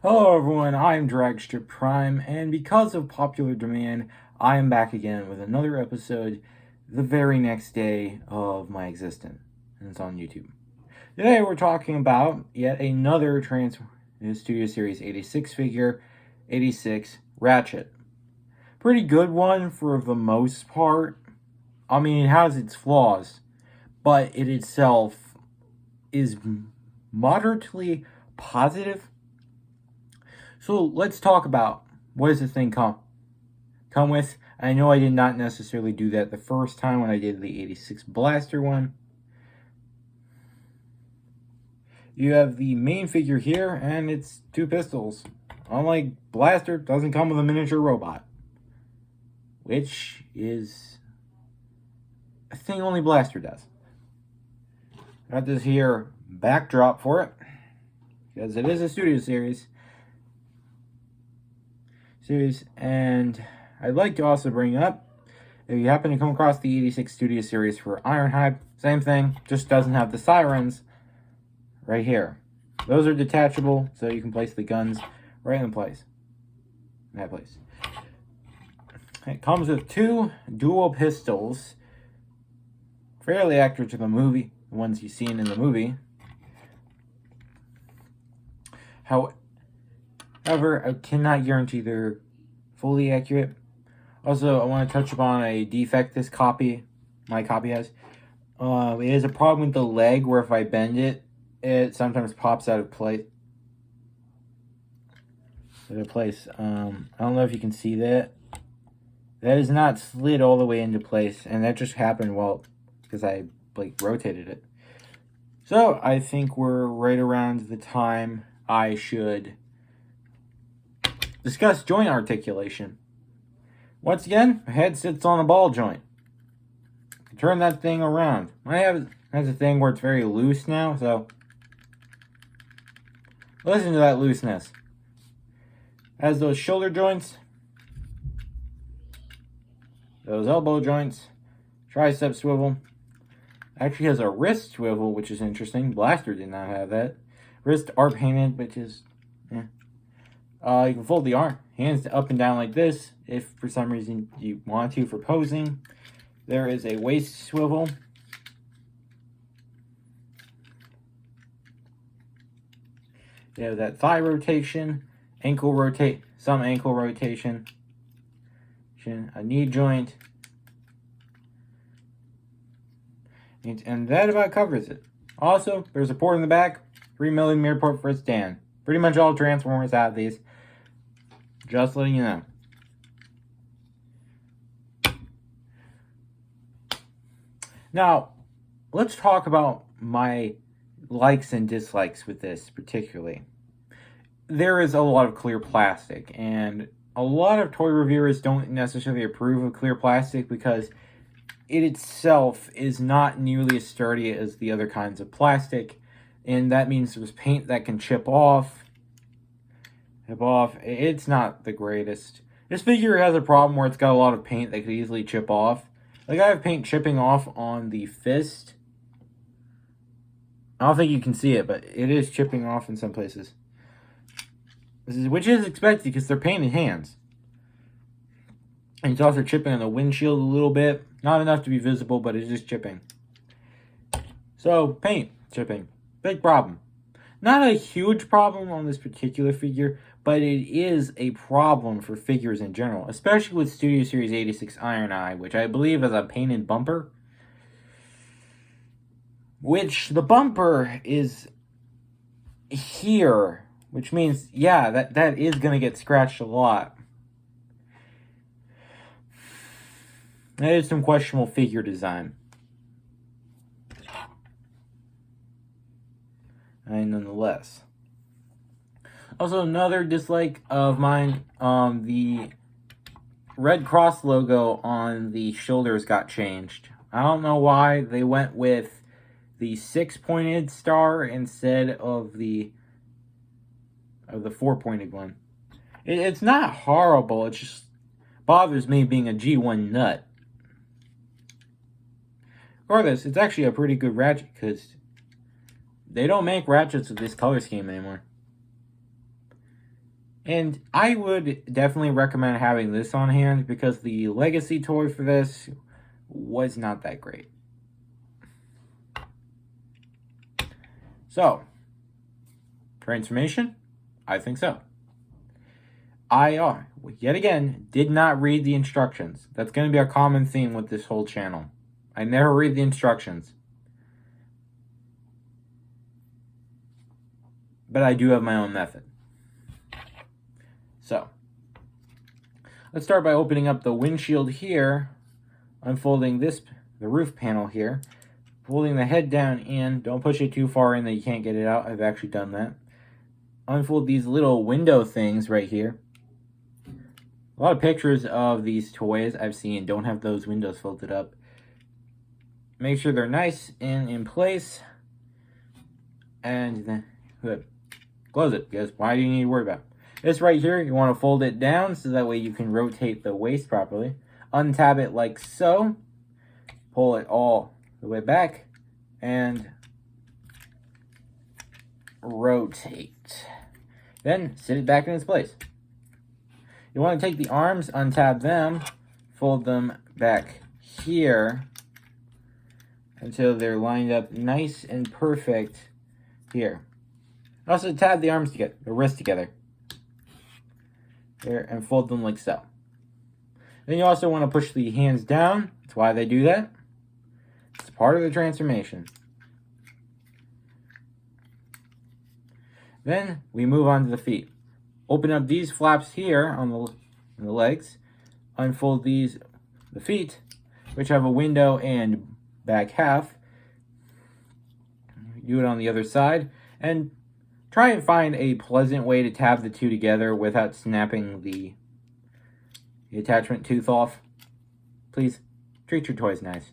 Hello everyone, I'm Dragstrip-Prime, and because of popular demand, I am back again with another episode the very next day of my existence, and it's on YouTube. Today we're talking about yet another Studio Series 86 figure, 86 Ratchet. Pretty good one for the most part. I mean, it has its flaws, but it itself is moderately positive. So let's talk about what does this thing come with. I know I did not necessarily do that the first time when I did the 86 Blaster one. You have the main figure here, and it's two pistols. Unlike Blaster, it doesn't come with a miniature robot, which is a thing only Blaster does. Got this here backdrop for it, because it is a Studio Series. And I'd like to also bring up, if you happen to come across the 86 Studio Series for Ironhide, same thing, just doesn't have the sirens right here. Those are detachable, so you can place the guns right in that place. It comes with two dual pistols, fairly accurate to the movie, the ones you've seen in the movie. However, I cannot guarantee they're fully accurate. Also, I want to touch upon a defect my copy has. It is a problem with the leg where if I bend it, it sometimes pops out of place. I don't know if you can see that. That is not slid all the way into place, and that just happened because I rotated it. So I think we're right around the time I should discuss joint articulation. Once again, my head sits on a ball joint. Turn that thing around. I have a thing where it's very loose now, so listen to that looseness. Has those shoulder joints, those elbow joints, tricep swivel. Actually has a wrist swivel, which is interesting. Blaster did not have that. Wrists are painted, which is, yeah. You can fold the hands up and down like this if for some reason you want to for posing. There is a waist swivel. You have that thigh rotation, some ankle rotation, a knee joint, and that about covers it. Also, there's a port in the back, 3mm port for a stand. Pretty much all Transformers have these. Just letting you know. Now, let's talk about my likes and dislikes with this particularly. There is a lot of clear plastic, and a lot of toy reviewers don't necessarily approve of clear plastic because it itself is not nearly as sturdy as the other kinds of plastic, and that means there's paint that can chip off. It's not the greatest. This figure has a problem where it's got a lot of paint that could easily chip off. Like, I have paint chipping off on the fist. I don't think you can see it, but it is chipping off in some places. Which is expected because they're painted hands. And it's also chipping on the windshield a little bit. Not enough to be visible, but it's just chipping. So, paint chipping. Big problem. Not a huge problem on this particular figure, but it is a problem for figures in general, especially with Studio Series 86 Iron Eye, which I believe is a painted bumper. Which the bumper is here, which means, yeah, that is going to get scratched a lot. That is some questionable figure design. And nonetheless. Also, another dislike of mine, the Red Cross logo on the shoulders got changed. I don't know why they went with the 6-pointed star instead of the 4-pointed one. It's not horrible, it just bothers me being a G1 nut. Regardless, it's actually a pretty good Ratchet because they don't make Ratchets with this color scheme anymore. And I would definitely recommend having this on hand because the legacy toy for this was not that great. So, transformation? I think so. I, yet again, did not read the instructions. That's going to be a common theme with this whole channel. I never read the instructions. But I do have my own method. So, let's start by opening up the windshield here, unfolding the roof panel here, folding the head down in. Don't push it too far in that you can't get it out. I've actually done that. Unfold these little window things right here. A lot of pictures of these toys I've seen don't have those windows folded up. Make sure they're nice and in place. And then good. Close it, because why do you need to worry about it? This right here, you want to fold it down so that way you can rotate the waist properly. Untab it like so. Pull it all the way back. And rotate. Then sit it back in its place. You want to take the arms, untab them, fold them back here until they're lined up nice and perfect here. Also tab the arms together, the wrists together. There, and fold them like so. Then you also want to push the hands down. That's why they do that. It's part of the transformation. Then we move on to the feet. Open up these flaps here on the legs. Unfold the feet, which have a window and back half. Do it on the other side. And try and find a pleasant way to tab the two together without snapping the attachment tooth off. Please, treat your toys nice.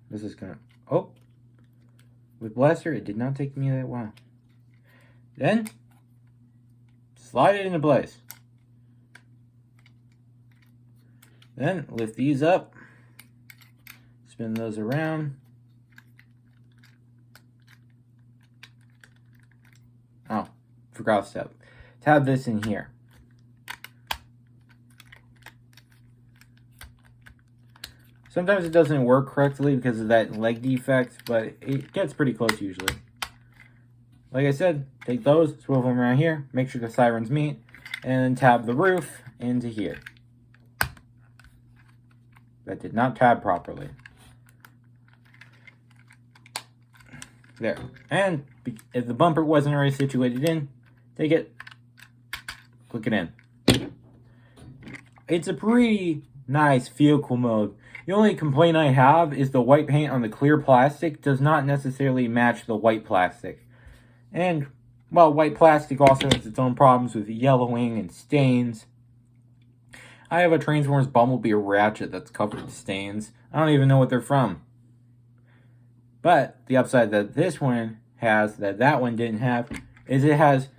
This is gonna... Oh! With Blaster, it did not take me that while. Then, slide it into place. Then, lift these up. Spin those around. Oh, forgot a step. Tab this in here. Sometimes it doesn't work correctly because of that leg defect, but it gets pretty close usually. Like I said, take those, swivel them around here, make sure the sirens meet, and then tab the roof into here. That did not tab properly. There. And if the bumper wasn't already situated in, take it, click it in. It's a pretty nice vehicle mode. The only complaint I have is the white paint on the clear plastic does not necessarily match the white plastic. And, well, white plastic also has its own problems with yellowing and stains. I have a Transformers Bumblebee Ratchet that's covered in stains. I don't even know what they're from. But the upside that this one has, that one didn't have, is it has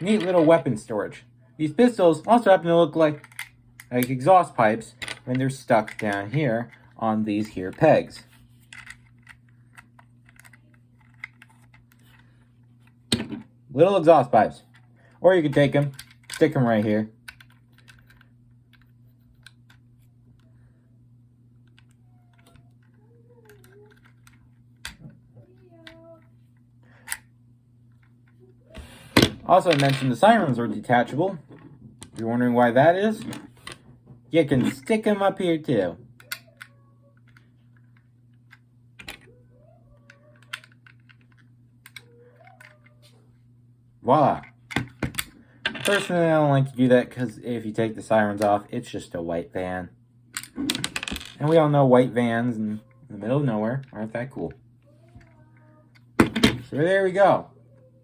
neat little weapon storage. These pistols also happen to look like exhaust pipes when they're stuck down here on these here pegs. Little exhaust pipes. Or you could take them, stick them right here. Also, I mentioned the sirens are detachable. If you're wondering why that is, you can stick them up here too. Voila. Personally, I don't like to do that because if you take the sirens off, it's just a white van. And we all know white vans in the middle of nowhere aren't that cool. So there we go.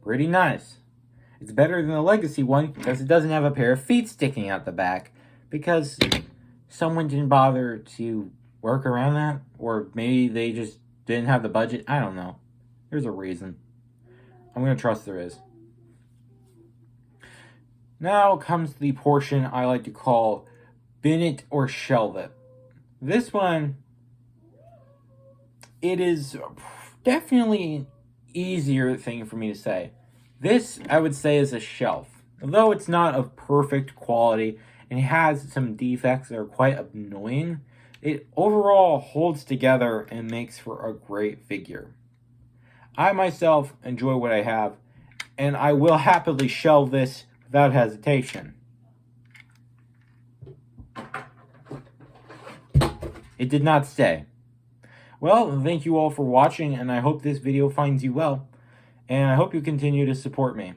Pretty nice. It's better than the Legacy one because it doesn't have a pair of feet sticking out the back. Because someone didn't bother to work around that. Or maybe they just didn't have the budget. I don't know. There's a reason. I'm going to trust there is. Now comes the portion I like to call bin it or shelve it. This one, it is definitely an easier thing for me to say. This, I would say, is a shelf. Although it's not of perfect quality and it has some defects that are quite annoying, it overall holds together and makes for a great figure. I myself enjoy what I have, and I will happily shelve this without hesitation. It did not stay. Well, thank you all for watching, and I hope this video finds you well, and I hope you continue to support me.